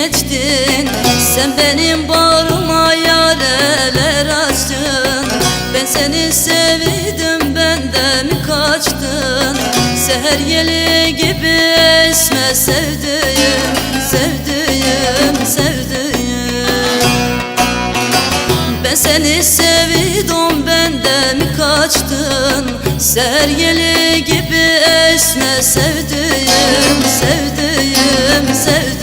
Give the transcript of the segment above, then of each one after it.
geçtin. Sen benim bağrıma yareler açtın. Ben seni sevdim, benden mi kaçtın? Seher yeli gibi esme sevdiğim, sevdiğim, sevdiğim. Ben seni sevdim, benden mi kaçtın? Seher yeli gibi esme sevdiğim, sevdiğim, sevdiğim.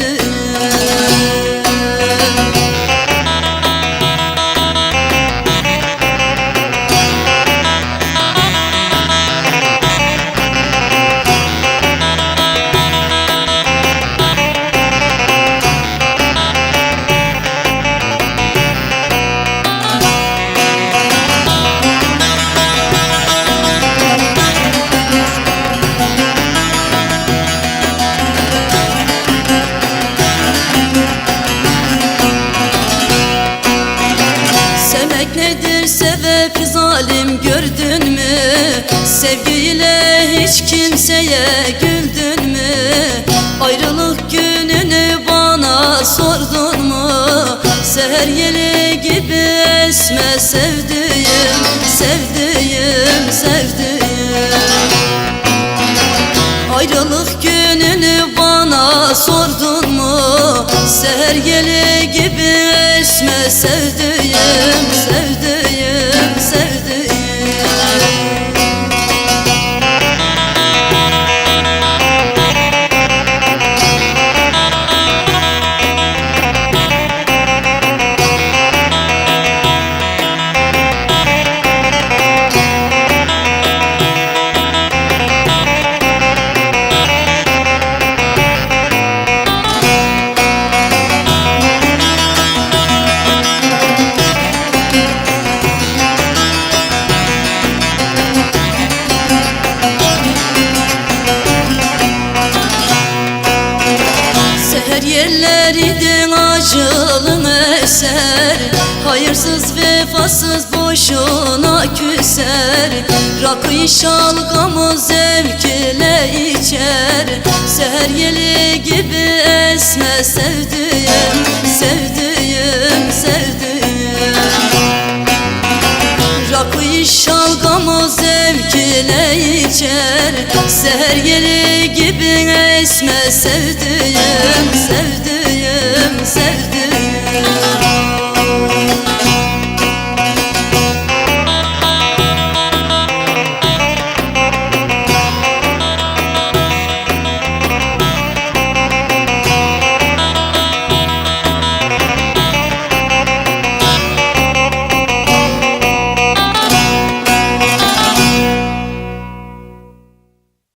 Nedir sebep zalim gördün mü? Sevgiyle hiç kimseye güldün mü? Ayrılık gününü bana sordun mu? Seher yeli gibi esme sevdiğim, sevdiğim, sevdiğim. Ayrılık gününü bana sordun mu? Seher yeli gibi esme sevdiğim, sevdiğim, sevdiğim. Yerleriden acılım eser, hayırsız vefasız boşuna küser. Rakı şalgamı zevk ile içer. Seher yeli gibi esme sevdiğim, sevdiğim, sevdiğim. Rakı şalgamı zevk ile içer. Seher yeli gibi esme sevdiğim, sevdiğim, sevdiğim.